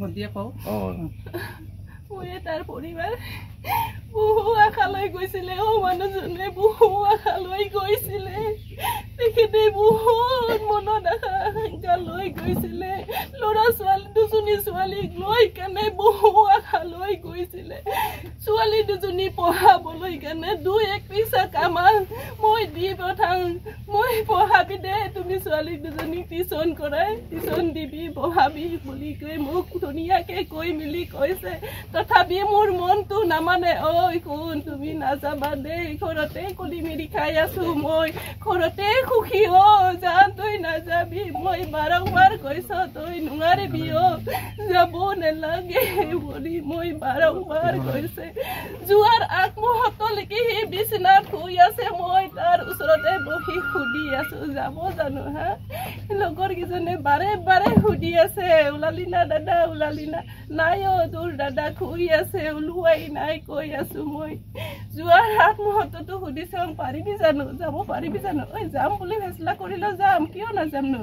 ভণ্টিয়ে কওঁ মই তাৰ পৰিবাৰ বহু আশালৈ গৈছিলে মানুহজনে বহু আশালৈ গৈছিলে তেখেতে বহুত মনত আশা লৈ গৈছিলে ল'ৰা ছোৱালী দুজনী ছোৱালীক লৈ কেনে বহু আশালৈ গৈছিলে ছোৱালী দুজনী পঢ়াবলৈ কেনে 2-1 পইচা কামা মই দি পঠাওঁ মই পঢ়াবি দে তুমি ছোৱালী দুজনী টিউচন কৰাই টিউচন দিবি পঢ়াবি বুলি কৈ মোক ধুনীয়াকৈ কৈ মিলি কৈছে তথাপি মোৰ মনটো নামানে ঐ কোন তুমি নাযাবা দেই ঘৰতে কলি মেলি খাই আছো মই ঘৰতে সুখী জান তই নাযাবি মই বাৰম্বাৰ কৈছ তই নোৱাৰিবি যাব নালাগে বুলি মই বাৰম্বাৰ কৈছে যোৱাৰ আগমুহূৰ্তলৈকে সি বিচনাত শুই আছে মই তাৰ ওচৰতে বহি সুধি আছো যাব জানো হা লগৰ কেইজনে বাৰে বাৰে সুধি আছে ওলালি না দাদা ওলালি না নাই তোৰ দাদা শুই আছে ওলোৱাই নাই কৈ আছো মই যোৱাৰ আগমুহূৰ্ততো সুধিছে পাৰিবি জানো যাব পাৰিবি জানো ঐ যাম বুলি ফেচলা কৰিলে যাম কিয় নাযাম নো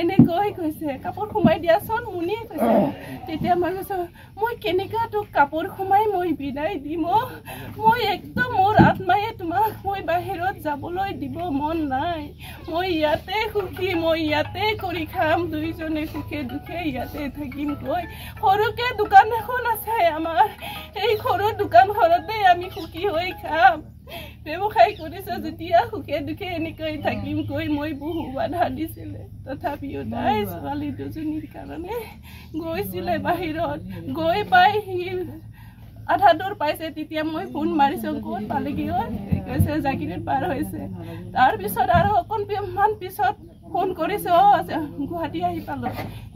এনেকৈ কৈছে কাপোৰ সোমাই দিয়াচোন মুনিয়ে কৈছে তেতিয়া মই কৈছো মই কেনেকুৱা তোক কাপোৰ সোমাই মই বিদায় দিম মই একদম মোৰ আত্মায়ে তোমাক মই বাহিৰত যাবলৈ দিব মন নাই মই ইয়াতে সুখী মই ইয়াতে কৰি খাম দুইজনে সুখে দুখে ইয়াতে থাকিম কৈ সৰুকে দোকান এখন আছে আমাৰ এই সৰু দোকানখনতে আমি সুখী হৈ খাম ব্যৱসায় কৰিছে যেতিয়া সুখে দুখে এনেকৈ থাকিম কৈ মই বহু বাধা দিছিলে তথাপিও তাই ছোৱালী দুজনীৰ কাৰণে গৈছিলে বাহিৰত গৈ পাই সি আধা দূৰ পাইছে তেতিয়া মই ফোন মাৰিছো ক'ত পালেগি কৈছে জাগিৰোড পাৰ হৈছে তাৰপিছত আৰু অকণমান পিছত ফোন কৰিছে গুৱাহাটী আহি পালো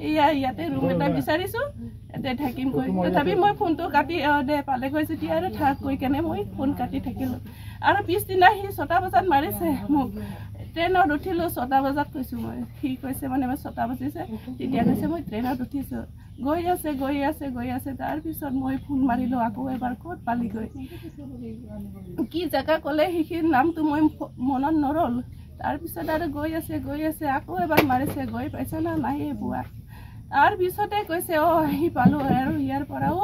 এয়া ইয়াতে ৰুম এটা বিচাৰিছো ইয়াতে থাকিম কৈ তথাপি মই ফোনটো কাটি দে পালে গৈ যেতিয়া আৰু থাক কৈ কেনে মই ফোন কাটি থাকিলো আৰু পিছদিনা সি 6টা বজাত মাৰিছে মোক ট্ৰেইনত উঠিলো 6টা বজাত কৈছো মই সি কৈছে মানে 6টা বাজিছে তেতিয়া কৈছে মই ট্ৰেইনত উঠিছো গৈ আছে তাৰপিছত মই ফোন মাৰিলো আকৌ এবাৰ ক'ত পালিগৈ কি জেগা ক'লে সেইখিনি নামটো মই মনত নৰল তাৰপিছত আৰু গৈ আছে আকৌ এবাৰ মাৰিছে গৈ পাইছে না নাই বুৱা তাৰপিছতে কৈছে আহি পালো আৰু ইয়াৰ পৰাও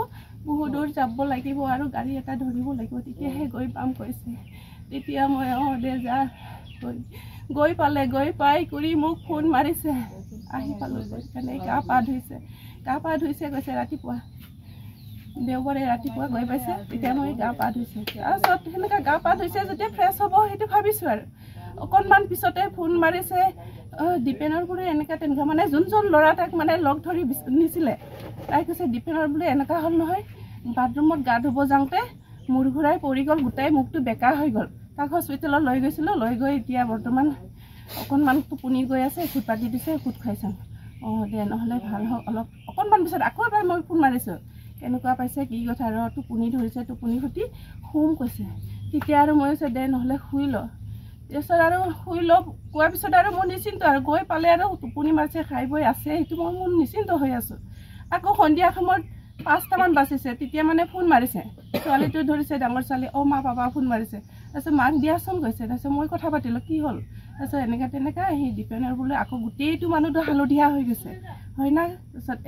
বহু দূৰ যাব লাগিব আৰু গাড়ী এটা ধৰিব লাগিব তেতিয়াহে গৈ পাম কৈছে তেতিয়া মই দে যা গৈ পালে গৈ পাই কৰি মোক ফোন মাৰিছে আহি পালো কাৰণে গা পা ধুইছে কৈছে ৰাতিপুৱা দেওবাৰে ৰাতিপুৱা গৈ পাইছে তেতিয়া মই গা পা ধুইছে তাৰপিছত সেনেকৈ গা পা ধুইছে যেতিয়া ফ্ৰেছ হ'ব সেইটো ভাবিছোঁ আৰু অকণমান পিছতে ফোন মাৰিছে দীপেনৰ বোলে এনেকুৱা তেনেকুৱা মানে যোনজন ল'ৰা তাক মানে লগ ধৰি নিছিলে তাই কৈছে দীপেনৰ বোলে এনেকুৱা হ'ল নহয় বাথৰুমত গা ধুব যাওঁতে মূৰ ঘূৰাই পৰি গ'ল গোটেই মুখটো বেকা হৈ গ'ল তাক হস্পিটেলত লৈ গৈছিলোঁ লৈ গৈ এতিয়া বৰ্তমান অকণমান টোপনি গৈ আছে খুদ পাতি দিছে খুদ খুৱাইছোঁ দে নহ'লে ভাল হওক অলপ অকণমান পিছত আকৌ এবাৰ মই ফোন মাৰিছোঁ কেনেকুৱা পাইছে কি কথা আৰু টোপনি ধৰিছে টোপনি সতি শুম কৈছে তেতিয়া আৰু মই কৈছে দে নহ'লে শুই ল তাৰপিছত আৰু শুই ল কোৱাৰ পিছত আৰু মই নিশ্চিন্ত আৰু গৈ পালে আৰু টোপনি মাৰিছে খাই বৈ আছে সেইটো মই মোৰ নিশ্চিন্ত হৈ আছোঁ আকৌ সন্ধিয়া সময়ত 5টামান বাজিছে তেতিয়া মানে ফোন মাৰিছে ছোৱালীটো ধৰিছে ডাঙৰ ছোৱালী মা পাপা ফোন মাৰিছে তাৰপিছত মাক দিয়াচোন গৈছে তাৰপিছত মই কথা পাতিলোঁ কি হ'ল তাৰপিছত এনেকুৱা তেনেকুৱা সি দীপেনৰ বোলে আকৌ গোটেইটো মানুহটো হালধীয়া হৈ গৈছে হয় না তাৰপিছত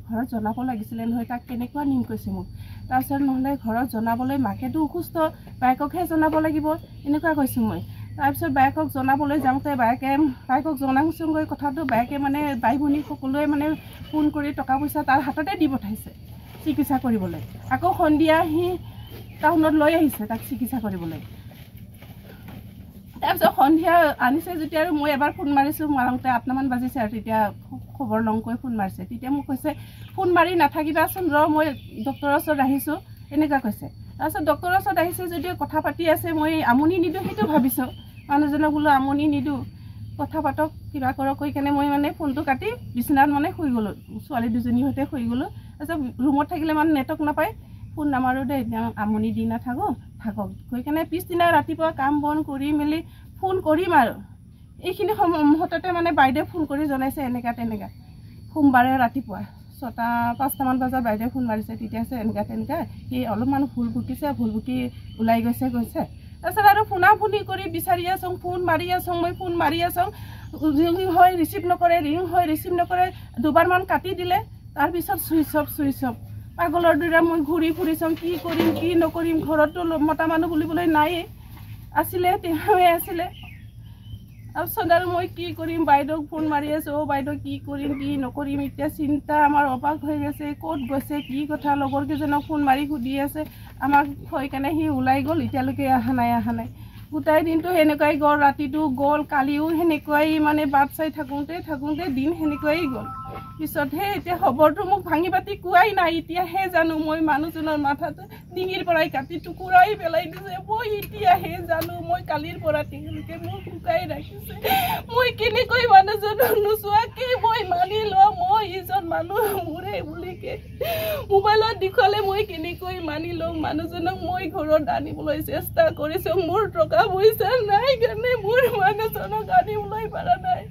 ঘৰত জনাব লাগিছিলে নহয় তাক কেনেকুৱা নিম কৈছে মোক তাৰপিছত নহ'লে ঘৰত জনাবলৈ মাকেতো অসুস্থ বায়েককহে জনাব লাগিব এনেকুৱা কৈছোঁ মই তাৰপিছত বায়েকক জনাবলৈ যাওঁতে বায়েকক জনাওঁগৈ কথাটো বায়েকে মানে বাই ভনী সকলোৱে মানে ফোন কৰি টকা পইচা তাৰ হাততে দি পঠাইছে চিকিৎসা কৰিবলৈ আকৌ সন্ধিয়া সি টাউনত লৈ আহিছে তাক চিকিৎসা কৰিবলৈ তাৰপিছত সন্ধিয়া আনিছে যেতিয়া আৰু মই এবাৰ ফোন মাৰিছোঁ মাৰোঁতে 8টামান বাজিছে আৰু তেতিয়া খবৰ লংকৈ ফোন মাৰিছে তেতিয়া মোক কৈছে ফোন মাৰি নাথাকিবাচোন মই ডক্টৰৰ ওচৰত আহিছোঁ এনেকুৱা কৈছে তাৰপিছত ডক্টৰৰ ওচৰত আহিছে যদিও কথা পাতি আছে মই আমনি নিদিওঁ সেইটো ভাবিছোঁ মানুহজনক বোলো আমনি নিদিওঁ কথা পাতক কিবা কৰক কৈ কেনে মই মানে ফোনটো কাটি বিচনাত মানে শুই গ'লোঁ ছোৱালী দুজনীৰ সৈতে শুই গ'লোঁ তাৰপিছত ৰুমত থাকিলে মানে নেটৱৰ্ক নাপায় ফোন নামাৰোঁ দে আমনি দি থাকক কৈ কেনে পিছদিনা ৰাতিপুৱা কাম বন কৰি মেলি ফোন কৰিম আৰু এইখিনি মুহূৰ্ততে মানে বাইদেউ ফোন কৰি জনাইছে এনেকুৱা তেনেকুৱা সোমবাৰে ৰাতিপুৱা 5টামান বজাত বাইদেউ ফোন মাৰিছে তেতিয়া আছে এনেকুৱা তেনেকুৱা সি অলপমান ভুল ভুকি ওলাই গৈছে তাৰপিছত আৰু ফোনাফোনি কৰি বিচাৰি আছোঁ ফোন মাৰি আছোঁ মই ফোন মাৰি আছোঁ ৰিং হয় ৰিচিভ নকৰে 2বাৰমান কাটি দিলে তাৰপিছত চুইচ অফ পাগলৰ দৰে মই ঘূৰি ফুৰি চাম কি কৰিম কি নকৰিম ঘৰতো মতা মানুহ বুলিবলৈ নাইয়ে আছিলে তেওঁৱে আছিলে তাৰপিছত আৰু মই কি কৰিম বাইদেউক ফোন মাৰি আছো বাইদেউ কি কৰিম কি নকৰিম এতিয়া চিন্তা আমাৰ অপাক হৈ গৈছে ক'ত গৈছে কি কথা লগৰ কেইজনক ফোন মাৰি সুধি আছে আমাক থৈ কেনে সি ওলাই গ'ল এতিয়ালৈকে অহা নাই গোটাই দিনটো সেনেকুৱাই গ'ল ৰাতিটো গ'ল কালিও সেনেকুৱাই মানে বাট চাই থাকোঁতে দিন সেনেকুৱাই গ'ল পিছতহে এতিয়া খবৰটো মোক ভাঙি পাতি কোৱাই নাই এতিয়াহে জানো মই মানুহজনৰ মাথাটো ডিঙিৰ পৰাই কাটি টুকুৰাই পেলাই দিছে মই এতিয়াহে জানো মই কালিৰ পৰা তেওঁলোকে মোক শুকাই ৰাখিছে মই কেনেকৈ মানুহজনক নোচোৱাকে মই মানি লওঁ মই ইজন মানুহ মোৰে বুলিকে মোবাইলত দেখুৱালে মই কেনেকৈ মানি লওঁ মানুহজনক মই ঘৰত আনিবলৈ চেষ্টা কৰিছোঁ মোৰ টকা পইচা নাই কাৰণে মোৰ মানুহজনক আনিবলৈ পৰা নাই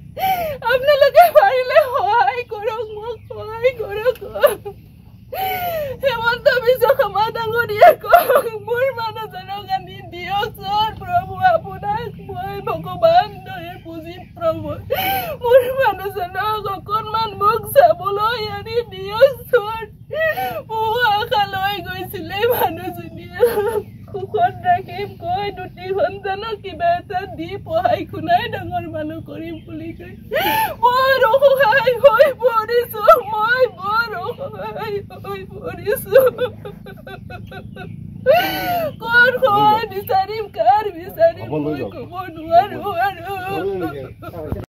আপোনালোকে পাৰিলে সহায় কৰক মোক সহায় কৰক হেমন্ত বিশ্ব শৰ্মা ডাঙৰীয়াক মোৰ মানুহজনক আনি দিয়কচোন প্ৰভু আপোনাক মই ভগৱান দৰে পুজিম প্ৰভু মোৰ মানুহজনক অকণমান মোক চাবলৈ আনি দিয়কচোন মোৰ আশা লৈ গৈছিলে মানুহজনীয়ে সুখত ৰাখিম কৈ দুটি সন্তানক কিবা এটা দি পঢ়াই শুনাই ডাঙৰ মানুহ কৰিম বুলি কৈ বৰ অসহায় হৈ পৰিছো মই বৰ অসহায় হৈ পৰিছো কৰ সহায় বিচাৰিম কাৰ বিচাৰিম মই ক'ব নোৱাৰো আৰু